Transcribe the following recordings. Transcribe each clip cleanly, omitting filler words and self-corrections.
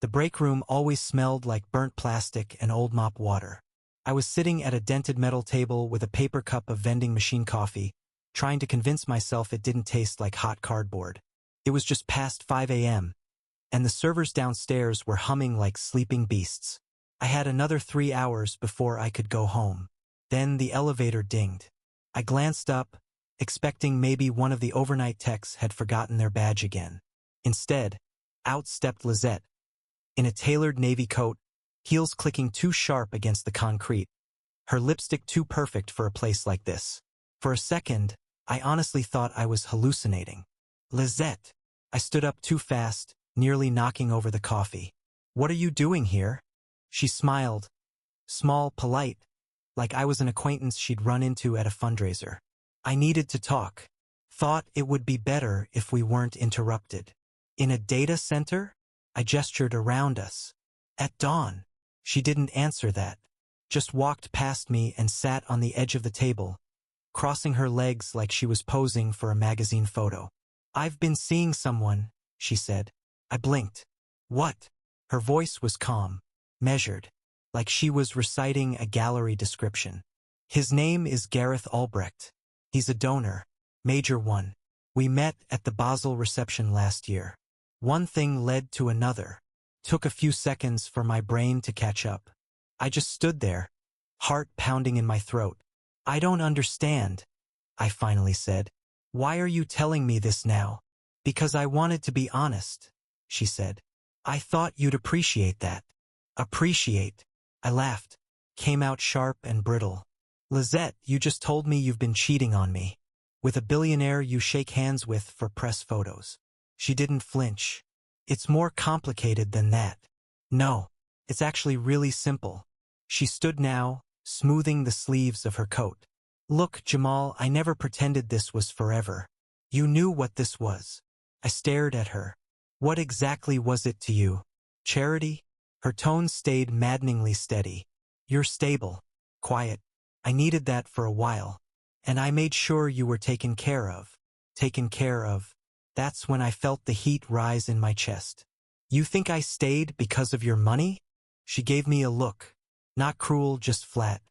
The break room always smelled like burnt plastic and old mop water. I was sitting at a dented metal table with a paper cup of vending machine coffee, trying to convince myself it didn't taste like hot cardboard. It was just past 5 a.m., and the servers downstairs were humming like sleeping beasts. I had another 3 hours before I could go home. Then the elevator dinged. I glanced up, expecting maybe one of the overnight techs had forgotten their badge again. Instead, out stepped Lizette, in a tailored navy coat, heels clicking too sharp against the concrete, her lipstick too perfect for a place like this. For a second, I honestly thought I was hallucinating. Lizette! I stood up too fast, nearly knocking over the coffee. What are you doing here? She smiled, small, polite, like I was an acquaintance she'd run into at a fundraiser. I needed to talk. Thought it would be better if we weren't interrupted. In a data center? I gestured around us. At dawn. She didn't answer that. Just walked past me and sat on the edge of the table, crossing her legs like she was posing for a magazine photo. I've been seeing someone, she said. I blinked. What? Her voice was calm, measured, like she was reciting a gallery description. His name is Gareth Albrecht. He's a donor, major one. We met at the Basel reception last year. One thing led to another. Took a few seconds for my brain to catch up. I just stood there, heart pounding in my throat. I don't understand, I finally said. Why are you telling me this now? Because I wanted to be honest, she said. I thought you'd appreciate that. Appreciate? I laughed. Came out sharp and brittle. Lizette, you just told me you've been cheating on me. With a billionaire you shake hands with for press photos. She didn't flinch. It's more complicated than that. No, it's actually really simple. She stood now, smoothing the sleeves of her coat. Look, Jamal, I never pretended this was forever. You knew what this was. I stared at her. What exactly was it to you? Charity? Her tone stayed maddeningly steady. You're stable, quiet. I needed that for a while. And I made sure you were taken care of. Taken care of. That's when I felt the heat rise in my chest. You think I stayed because of your money? She gave me a look. Not cruel, just flat.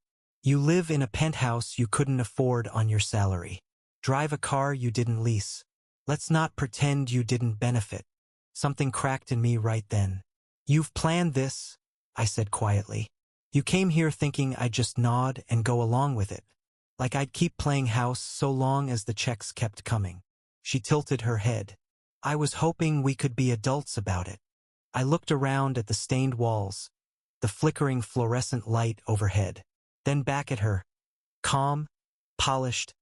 You live in a penthouse you couldn't afford on your salary. Drive a car you didn't lease. Let's not pretend you didn't benefit. Something cracked in me right then. You've planned this, I said quietly. You came here thinking I'd just nod and go along with it. Like I'd keep playing house so long as the checks kept coming. She tilted her head. I was hoping we could be adults about it. I looked around at the stained walls, the flickering fluorescent light overhead, then back at her, calm, polished,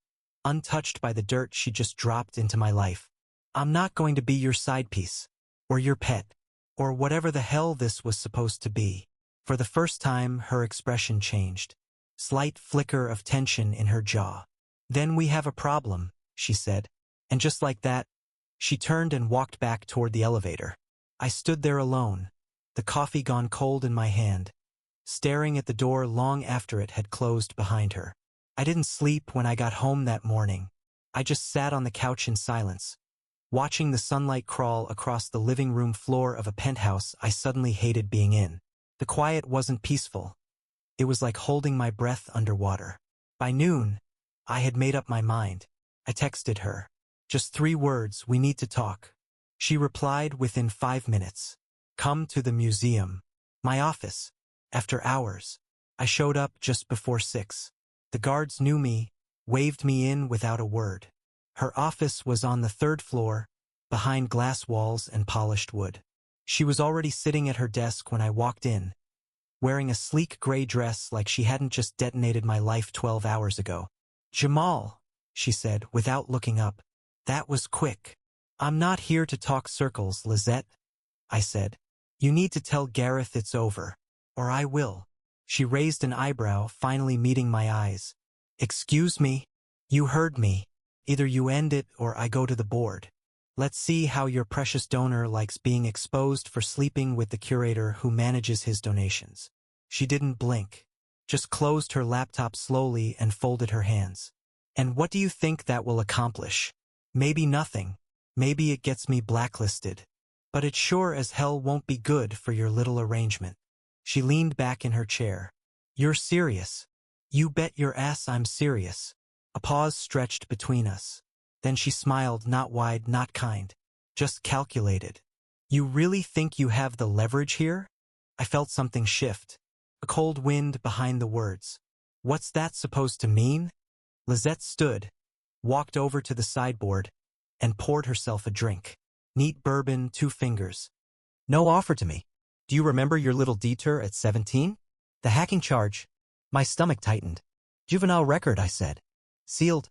untouched by the dirt she just dropped into my life. I'm not going to be your side piece, or your pet, or whatever the hell this was supposed to be. For the first time, her expression changed. Slight flicker of tension in her jaw. Then we have a problem, she said. And just like that, she turned and walked back toward the elevator. I stood there alone, the coffee gone cold in my hand, staring at the door long after it had closed behind her. I didn't sleep when I got home that morning. I just sat on the couch in silence, watching the sunlight crawl across the living room floor of a penthouse I suddenly hated being in. The quiet wasn't peaceful. It was like holding my breath underwater. By noon, I had made up my mind. I texted her. Just 3 words, we need to talk. She replied within 5 minutes. Come to the museum. My office. After hours. I showed up just before 6. The guards knew me, waved me in without a word. Her office was on the 3rd floor, behind glass walls and polished wood. She was already sitting at her desk when I walked in, wearing a sleek gray dress like she hadn't just detonated my life 12 hours ago. Jamal, she said without looking up. That was quick. I'm not here to talk circles, Lizette, I said. You need to tell Gareth it's over, or I will. She raised an eyebrow, finally meeting my eyes. Excuse me? You heard me. Either you end it or I go to the board. Let's see how your precious donor likes being exposed for sleeping with the curator who manages his donations. She didn't blink, just closed her laptop slowly and folded her hands. And what do you think that will accomplish? Maybe nothing. Maybe it gets me blacklisted. But it sure as hell won't be good for your little arrangement. She leaned back in her chair. You're serious. You bet your ass I'm serious. A pause stretched between us. Then she smiled, not wide, not kind. Just calculated. You really think you have the leverage here? I felt something shift. A cold wind behind the words. What's that supposed to mean? Lizette stood, walked over to the sideboard, and poured herself a drink. Neat bourbon, 2 fingers. No offer to me. Do you remember your little detour at 17? The hacking charge. My stomach tightened. Juvenile record, I said. Sealed.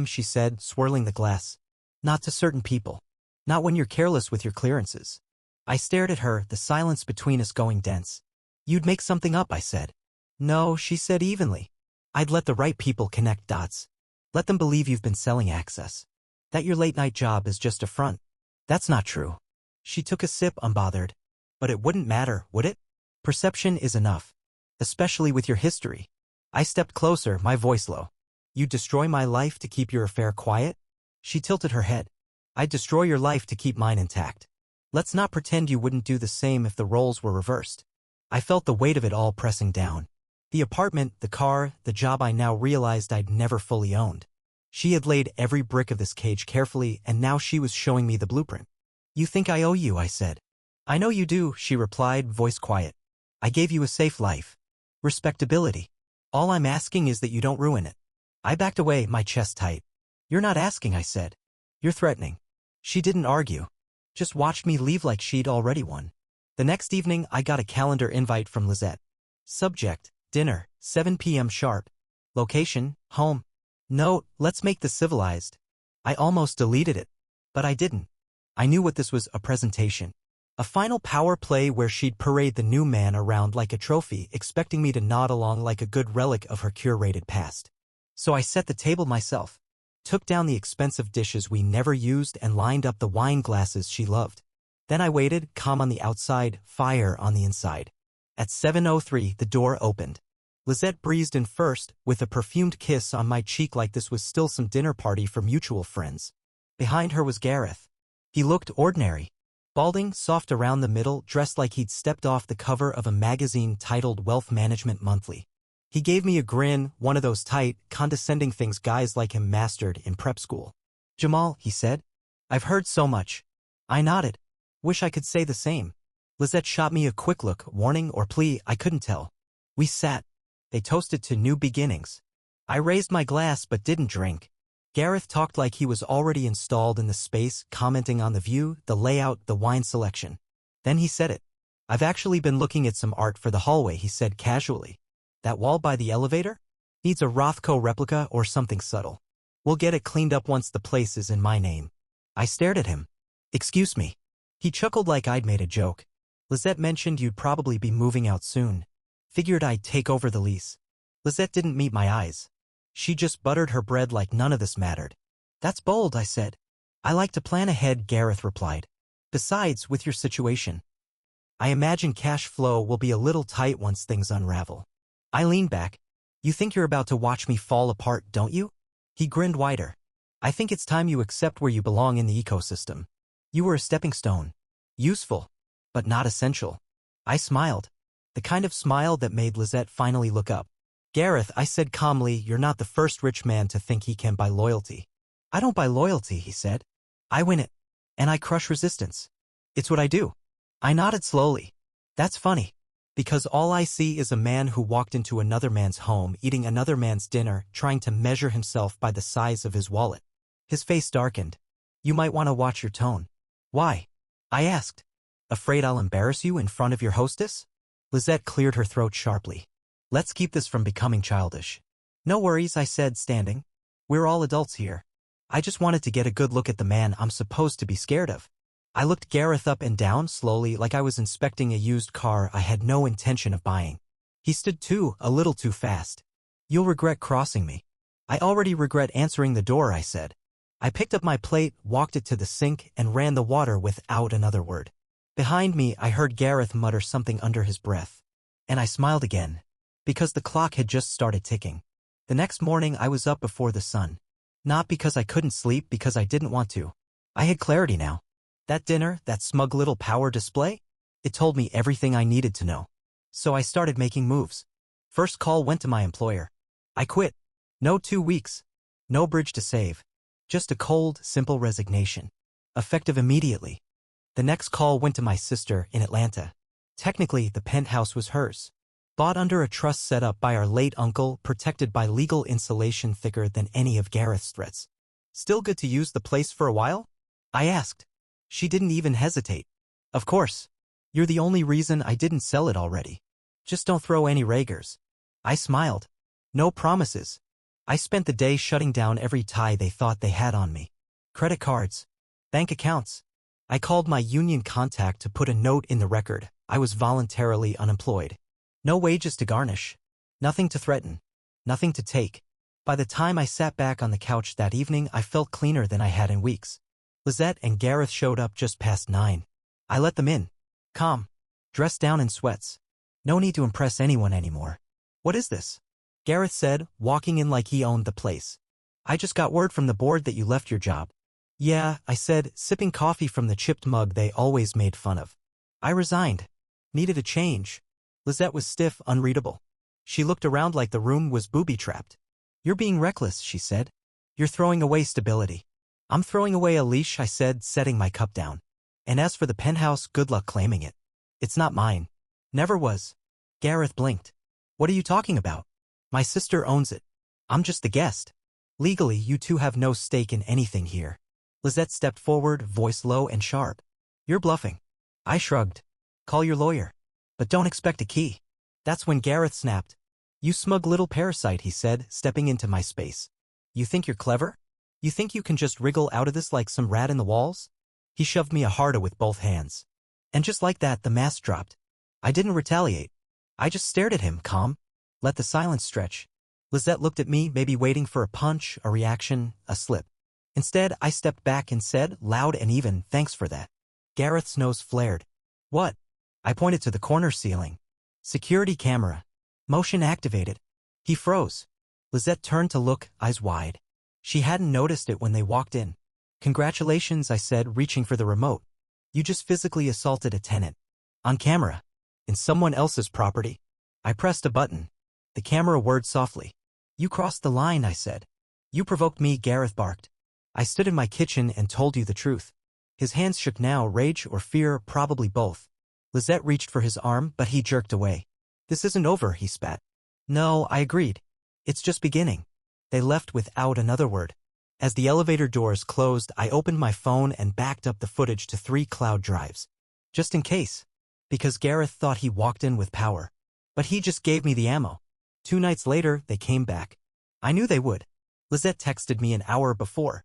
She said, swirling the glass. Not to certain people. Not when you're careless with your clearances. I stared at her, the silence between us going dense. You'd make something up, I said. No, she said evenly. I'd let the right people connect dots. Let them believe you've been selling access. That your late-night job is just a front. That's not true. She took a sip, unbothered. But it wouldn't matter, would it? Perception is enough. Especially with your history. I stepped closer, my voice low. You'd destroy my life to keep your affair quiet? She tilted her head. I'd destroy your life to keep mine intact. Let's not pretend you wouldn't do the same if the roles were reversed. I felt the weight of it all pressing down. The apartment, the car, the job I now realized I'd never fully owned. She had laid every brick of this cage carefully, and now she was showing me the blueprint. You think I owe you, I said. I know you do, she replied, voice quiet. I gave you a safe life. Respectability. All I'm asking is that you don't ruin it. I backed away, my chest tight. You're not asking, I said. You're threatening. She didn't argue. Just watched me leave like she'd already won. The next evening, I got a calendar invite from Lizette. Subject, dinner, 7 p.m. sharp. Location, home. Note, let's make this civilized. I almost deleted it. But I didn't. I knew what this was, a presentation. A final power play where she'd parade the new man around like a trophy, expecting me to nod along like a good relic of her curated past. So I set the table myself. Took down the expensive dishes we never used and lined up the wine glasses she loved. Then I waited, calm on the outside, fire on the inside. At 7:03, the door opened. Lizette breezed in first, with a perfumed kiss on my cheek like this was still some dinner party for mutual friends. Behind her was Gareth. He looked ordinary. Balding, soft around the middle, dressed like he'd stepped off the cover of a magazine titled Wealth Management Monthly. He gave me a grin, one of those tight, condescending things guys like him mastered in prep school. Jamal, he said. I've heard so much. I nodded. Wish I could say the same. Lizette shot me a quick look, warning or plea, I couldn't tell. We sat. They toasted to new beginnings. I raised my glass but didn't drink. Gareth talked like he was already installed in the space, commenting on the view, the layout, the wine selection. Then he said it. I've actually been looking at some art for the hallway, he said casually. That wall by the elevator? Needs a Rothko replica or something subtle. We'll get it cleaned up once the place is in my name. I stared at him. Excuse me. He chuckled like I'd made a joke. Lizette mentioned you'd probably be moving out soon. Figured I'd take over the lease. Lizette didn't meet my eyes. She just buttered her bread like none of this mattered. That's bold, I said. I like to plan ahead, Gareth replied. Besides, with your situation, I imagine cash flow will be a little tight once things unravel. I leaned back. You think you're about to watch me fall apart, don't you? He grinned wider. I think it's time you accept where you belong in the ecosystem. You were a stepping stone. Useful, but not essential. I smiled. The kind of smile that made Lizette finally look up. Gareth, I said calmly, you're not the first rich man to think he can buy loyalty. I don't buy loyalty, he said. I win it. And I crush resistance. It's what I do. I nodded slowly. That's funny. Because all I see is a man who walked into another man's home, eating another man's dinner, trying to measure himself by the size of his wallet. His face darkened. You might want to watch your tone. Why? I asked. Afraid I'll embarrass you in front of your hostess? Lizette cleared her throat sharply. Let's keep this from becoming childish. No worries, I said, standing. We're all adults here. I just wanted to get a good look at the man I'm supposed to be scared of. I looked Gareth up and down slowly like I was inspecting a used car I had no intention of buying. He stood a little too fast. You'll regret crossing me. I already regret answering the door, I said. I picked up my plate, walked it to the sink, and ran the water without another word. Behind me, I heard Gareth mutter something under his breath. And I smiled again, because the clock had just started ticking. The next morning, I was up before the sun. Not because I couldn't sleep, because I didn't want to. I had clarity now. That dinner, that smug little power display? It told me everything I needed to know. So I started making moves. First call went to my employer. I quit. No 2 weeks. No bridge to save. Just a cold, simple resignation. Effective immediately. The next call went to my sister in Atlanta. Technically, the penthouse was hers. Bought under a trust set up by our late uncle, protected by legal insulation thicker than any of Gareth's threats. Still good to use the place for a while? I asked. She didn't even hesitate. Of course. You're the only reason I didn't sell it already. Just don't throw any raggers. I smiled. No promises. I spent the day shutting down every tie they thought they had on me. Credit cards. Bank accounts. I called my union contact to put a note in the record. I was voluntarily unemployed. No wages to garnish. Nothing to threaten. Nothing to take. By the time I sat back on the couch that evening, I felt cleaner than I had in weeks. Lizette and Gareth showed up just past 9. I let them in. Calm. Dressed down in sweats. No need to impress anyone anymore. What is this? Gareth said, walking in like he owned the place. I just got word from the board that you left your job. Yeah, I said, sipping coffee from the chipped mug they always made fun of. I resigned. Needed a change. Lizette was stiff, unreadable. She looked around like the room was booby-trapped. You're being reckless, she said. You're throwing away stability. I'm throwing away a leash, I said, setting my cup down. And as for the penthouse, good luck claiming it. It's not mine. Never was. Gareth blinked. What are you talking about? My sister owns it. I'm just the guest. Legally, you two have no stake in anything here. Lizette stepped forward, voice low and sharp. You're bluffing. I shrugged. Call your lawyer. But don't expect a key. That's when Gareth snapped. You smug little parasite, he said, stepping into my space. You think you're clever? You think you can just wriggle out of this like some rat in the walls? He shoved me harder with both hands. And just like that, the mask dropped. I didn't retaliate. I just stared at him, calm. Let the silence stretch. Lizette looked at me, maybe waiting for a punch, a reaction, a slip. Instead, I stepped back and said, loud and even, thanks for that. Gareth's nose flared. What? I pointed to the corner ceiling. Security camera. Motion activated. He froze. Lizette turned to look, eyes wide. She hadn't noticed it when they walked in. Congratulations, I said, reaching for the remote. You just physically assaulted a tenant. On camera. In someone else's property. I pressed a button. The camera whirred softly. You crossed the line, I said. You provoked me, Gareth barked. I stood in my kitchen and told you the truth. His hands shook now, rage or fear, probably both. Lizette reached for his arm, but he jerked away. This isn't over, he spat. No, I agreed. It's just beginning. They left without another word. As the elevator doors closed, I opened my phone and backed up the footage to 3 cloud drives. Just in case. Because Gareth thought he walked in with power. But he just gave me the ammo. 2 nights later, they came back. I knew they would. Lizette texted me an hour before.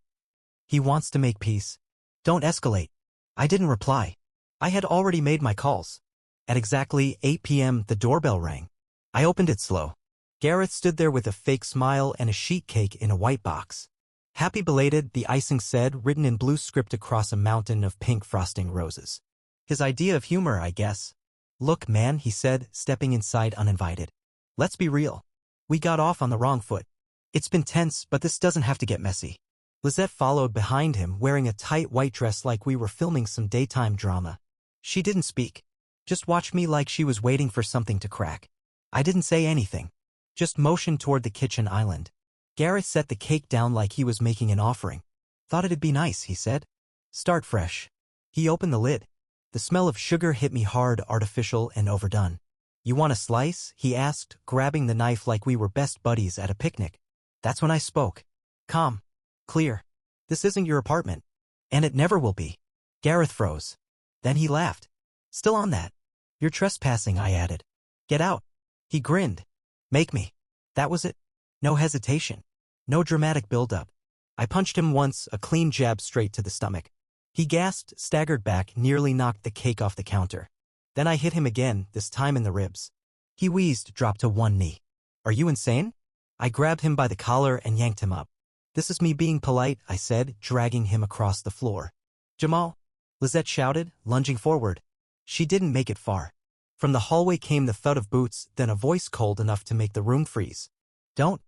He wants to make peace. Don't escalate. I didn't reply. I had already made my calls. At exactly 8 p.m., the doorbell rang. I opened it slow. Gareth stood there with a fake smile and a sheet cake in a white box. Happy belated, the icing said, written in blue script across a mountain of pink frosting roses. His idea of humor, I guess. Look, man, he said, stepping inside uninvited. Let's be real. We got off on the wrong foot. It's been tense, but this doesn't have to get messy. Lizette followed behind him, wearing a tight white dress like we were filming some daytime drama. She didn't speak. Just watched me like she was waiting for something to crack. I didn't say anything. Just motioned toward the kitchen island. Gareth set the cake down like he was making an offering. Thought it'd be nice, he said. Start fresh. He opened the lid. The smell of sugar hit me hard, artificial and overdone. You want a slice? He asked, grabbing the knife like we were best buddies at a picnic. That's when I spoke. Calm. Clear. This isn't your apartment. And it never will be. Gareth froze. Then he laughed. Still on that. You're trespassing, I added. Get out. He grinned. Make me. That was it. No hesitation. No dramatic build-up. I punched him once, a clean jab straight to the stomach. He gasped, staggered back, nearly knocked the cake off the counter. Then I hit him again, this time in the ribs. He wheezed, dropped to one knee. Are you insane? I grabbed him by the collar and yanked him up. This is me being polite, I said, dragging him across the floor. Jamal? Lizette shouted, lunging forward. She didn't make it far. From the hallway came the thud of boots, then a voice cold enough to make the room freeze. Don't.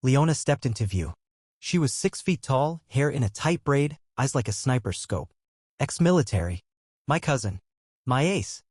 Leona stepped into view. She was 6 feet tall, hair in a tight braid, eyes like a sniper's scope. Ex-military. My cousin. My ace.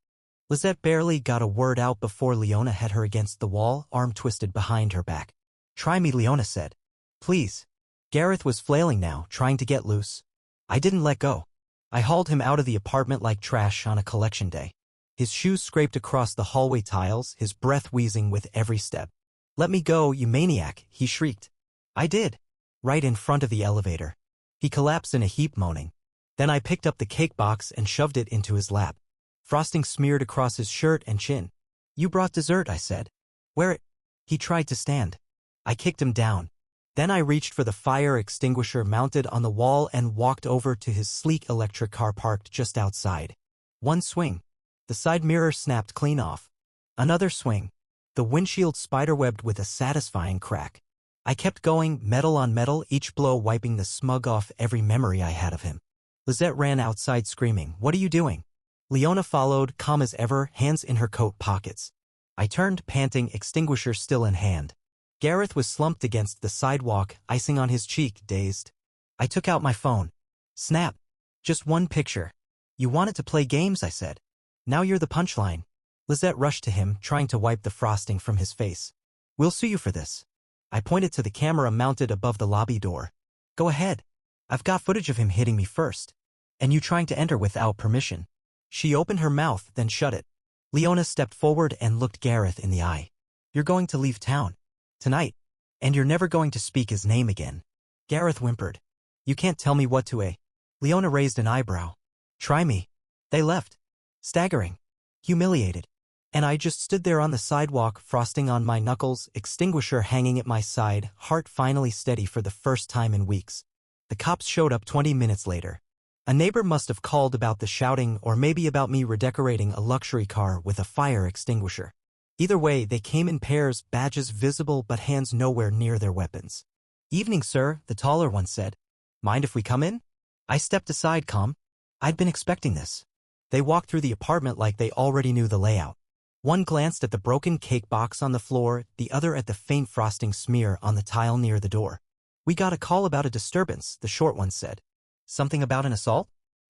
Lizette barely got a word out before Leona had her against the wall, arm twisted behind her back. Try me, Leona said. Please. Gareth was flailing now, trying to get loose. I didn't let go. I hauled him out of the apartment like trash on a collection day. His shoes scraped across the hallway tiles, his breath wheezing with every step. Let me go, you maniac, he shrieked. I did. Right in front of the elevator. He collapsed in a heap, moaning. Then I picked up the cake box and shoved it into his lap. Frosting smeared across his shirt and chin. You brought dessert, I said. Where it? He tried to stand. I kicked him down. Then I reached for the fire extinguisher mounted on the wall and walked over to his sleek electric car parked just outside. One swing. The side mirror snapped clean off. Another swing. The windshield spiderwebbed with a satisfying crack. I kept going, metal on metal, each blow wiping the smug off every memory I had of him. Lizette ran outside screaming, "What are you doing?" Leona followed, calm as ever, hands in her coat pockets. I turned, panting, extinguisher still in hand. Gareth was slumped against the sidewalk, icing on his cheek, dazed. I took out my phone. Snap. Just one picture. You wanted to play games, I said. Now you're the punchline. Lizette rushed to him, trying to wipe the frosting from his face. We'll sue you for this. I pointed to the camera mounted above the lobby door. Go ahead. I've got footage of him hitting me first. And you trying to enter without permission. She opened her mouth, then shut it. Leona stepped forward and looked Gareth in the eye. You're going to leave town. Tonight. And you're never going to speak his name again. Gareth whimpered. You can't tell me what to. Leona raised an eyebrow. Try me. They left. Staggering. Humiliated. And I just stood there on the sidewalk, frosting on my knuckles, extinguisher hanging at my side, heart finally steady for the first time in weeks. The cops showed up 20 minutes later. A neighbor must have called about the shouting or maybe about me redecorating a luxury car with a fire extinguisher. Either way, they came in pairs, badges visible but hands nowhere near their weapons. Evening, sir, the taller one said. Mind if we come in? I stepped aside, calm. I'd been expecting this. They walked through the apartment like they already knew the layout. One glanced at the broken cake box on the floor, the other at the faint frosting smear on the tile near the door. We got a call about a disturbance, the short one said. Something about an assault?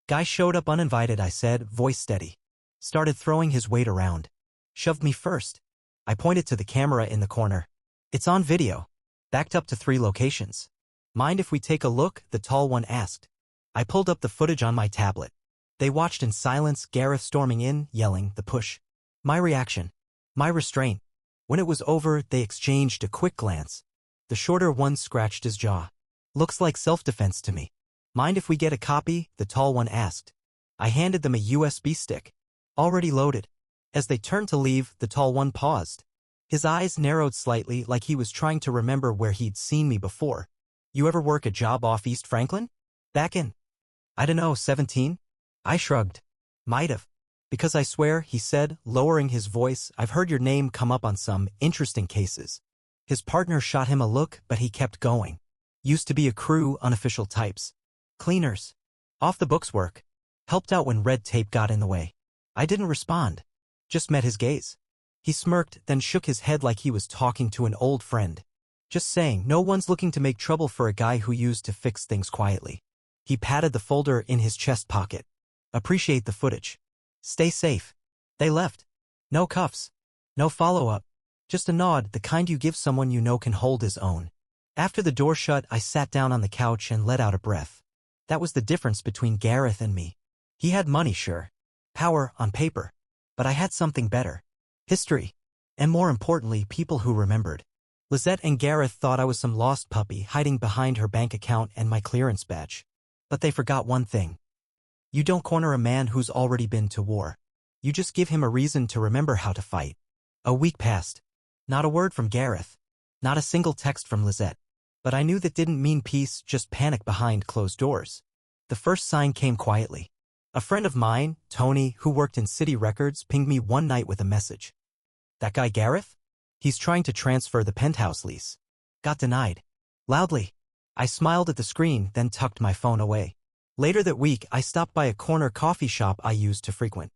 Guy showed up uninvited, I said, voice steady. Started throwing his weight around. Shoved me first. I pointed to the camera in the corner. It's on video. Backed up to 3 locations. Mind if we take a look? The tall one asked. I pulled up the footage on my tablet. They watched in silence, Gareth storming in, yelling, the push. My reaction. My restraint. When it was over, they exchanged a quick glance. The shorter one scratched his jaw. Looks like self-defense to me. Mind if we get a copy? The tall one asked. I handed them a USB stick. Already loaded. As they turned to leave, the tall one paused. His eyes narrowed slightly like he was trying to remember where he'd seen me before. You ever work a job off East Franklin? Back in. I don't know, 17? I shrugged. Might have. Because I swear, he said, lowering his voice, I've heard your name come up on some interesting cases. His partner shot him a look, but he kept going. Used to be a crew, unofficial types. Cleaners. Off the books work. Helped out when red tape got in the way. I didn't respond. Just met his gaze. He smirked, then shook his head like he was talking to an old friend. Just saying, no one's looking to make trouble for a guy who used to fix things quietly. He patted the folder in his chest pocket. Appreciate the footage. Stay safe. They left. No cuffs. No follow-up. Just a nod, the kind you give someone you know can hold his own. After the door shut, I sat down on the couch and let out a breath. That was the difference between Gareth and me. He had money, sure. Power, on paper. But I had something better. History. And more importantly, people who remembered. Lizette and Gareth thought I was some lost puppy hiding behind her bank account and my clearance badge. But they forgot one thing. You don't corner a man who's already been to war. You just give him a reason to remember how to fight. A week passed. Not a word from Gareth. Not a single text from Lizette. But I knew that didn't mean peace, just panic behind closed doors. The first sign came quietly. A friend of mine, Tony, who worked in city records, pinged me one night with a message. That guy Gareth? He's trying to transfer the penthouse lease. Got denied. Loudly. I smiled at the screen, then tucked my phone away. Later that week, I stopped by a corner coffee shop I used to frequent.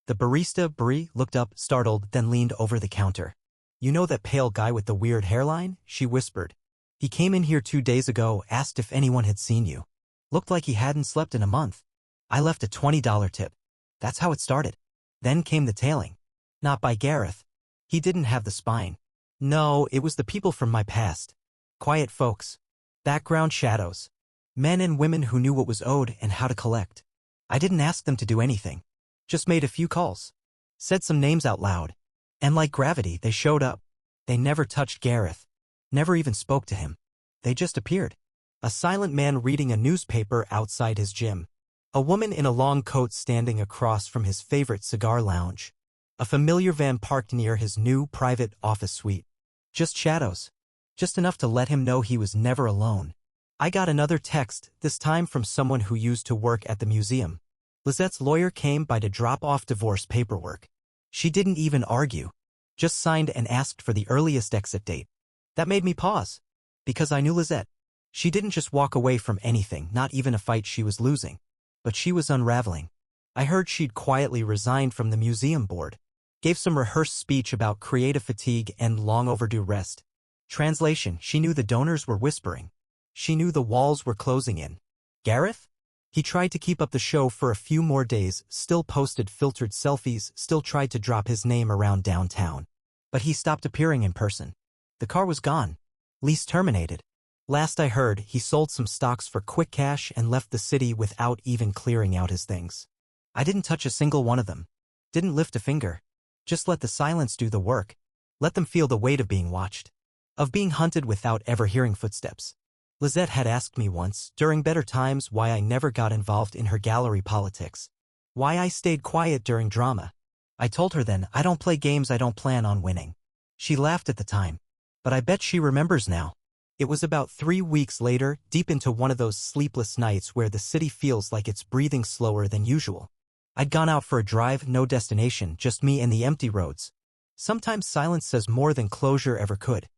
The barista, Brie, looked up, startled, then leaned over the counter. You know that pale guy with the weird hairline? She whispered. He came in here 2 days ago, asked if anyone had seen you. Looked like he hadn't slept in a month. I left a $20 tip. That's how it started. Then came the tailing. Not by Gareth. He didn't have the spine. No, it was the people from my past. Quiet folks. Background shadows. Men and women who knew what was owed and how to collect. I didn't ask them to do anything. Just made a few calls. Said some names out loud. And like gravity, they showed up. They never touched Gareth. Never even spoke to him. They just appeared. A silent man reading a newspaper outside his gym. A woman in a long coat standing across from his favorite cigar lounge. A familiar van parked near his new private office suite. Just shadows. Just enough to let him know he was never alone. I got another text, this time from someone who used to work at the museum. Lizette's lawyer came by to drop off divorce paperwork. She didn't even argue. Just signed and asked for the earliest exit date. That made me pause. Because I knew Lizette. She didn't just walk away from anything, not even a fight she was losing. But she was unraveling. I heard she'd quietly resigned from the museum board. Gave some rehearsed speech about creative fatigue and long overdue rest. Translation, she knew the donors were whispering. She knew the walls were closing in. Gareth? He tried to keep up the show for a few more days, still posted filtered selfies, still tried to drop his name around downtown. But he stopped appearing in person. The car was gone. Lease terminated. Last I heard, he sold some stocks for quick cash and left the city without even clearing out his things. I didn't touch a single one of them. Didn't lift a finger. Just let the silence do the work. Let them feel the weight of being watched. Of being hunted without ever hearing footsteps. Lizette had asked me once, during better times, why I never got involved in her gallery politics. Why I stayed quiet during drama. I told her then, I don't play games I don't plan on winning. She laughed at the time. But I bet she remembers now. It was about 3 weeks later, deep into one of those sleepless nights where the city feels like it's breathing slower than usual. I'd gone out for a drive, no destination, just me and the empty roads. Sometimes silence says more than closure ever could.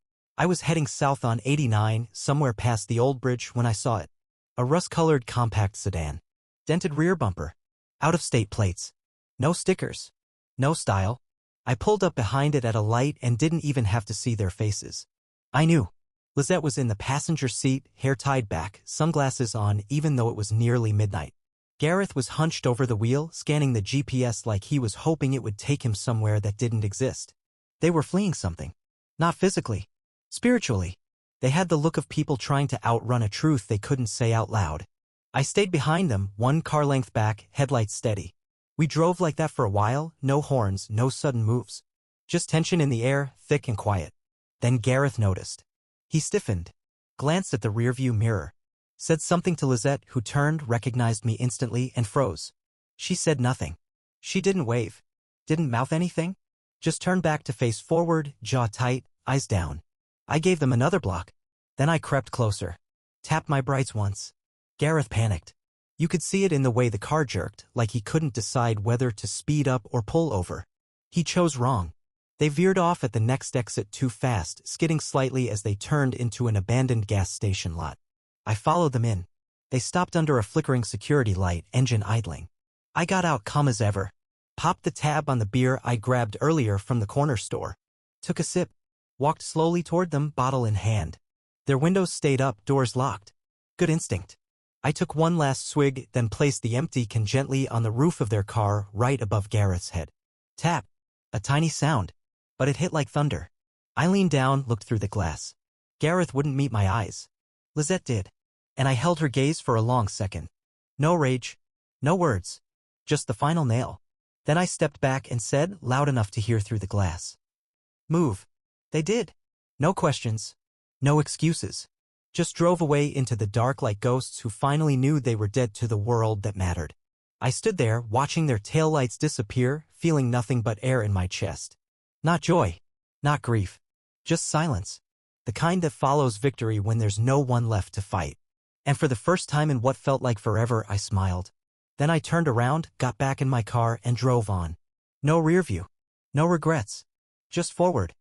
I was heading south on 89, somewhere past the old bridge, when I saw it. A rust-colored compact sedan. Dented rear bumper. Out-of-state plates. No stickers. No style. I pulled up behind it at a light and didn't even have to see their faces. I knew. Lizette was in the passenger seat, hair tied back, sunglasses on, even though it was nearly midnight. Gareth was hunched over the wheel, scanning the GPS like he was hoping it would take him somewhere that didn't exist. They were fleeing something. Not physically. Spiritually. They had the look of people trying to outrun a truth they couldn't say out loud. I stayed behind them, one car length back, headlights steady. We drove like that for a while, no horns, no sudden moves. Just tension in the air, thick and quiet. Then Gareth noticed. He stiffened, glanced at the rearview mirror, said something to Lizette, who turned, recognized me instantly, and froze. She said nothing. She didn't wave. Didn't mouth anything. Just turned back to face forward, jaw tight, eyes down. I gave them another block. Then I crept closer. Tapped my brights once. Gareth panicked. You could see it in the way the car jerked, like he couldn't decide whether to speed up or pull over. He chose wrong. They veered off at the next exit too fast, skidding slightly as they turned into an abandoned gas station lot. I followed them in. They stopped under a flickering security light, engine idling. I got out calm as ever. Popped the tab on the beer I grabbed earlier from the corner store. Took a sip. Walked slowly toward them, bottle in hand. Their windows stayed up, doors locked. Good instinct. I took one last swig, then placed the empty can gently on the roof of their car, right above Gareth's head. Tap. A tiny sound. But it hit like thunder. I leaned down, looked through the glass. Gareth wouldn't meet my eyes. Lizette did. And I held her gaze for a long second. No rage. No words. Just the final nail. Then I stepped back and said, loud enough to hear through the glass. Move. They did. No questions. No excuses. Just drove away into the dark like ghosts who finally knew they were dead to the world that mattered. I stood there, watching their taillights disappear, feeling nothing but air in my chest. Not joy. Not grief. Just silence. The kind that follows victory when there's no one left to fight. And for the first time in what felt like forever, I smiled. Then I turned around, got back in my car, and drove on. No rear view. No regrets. Just forward.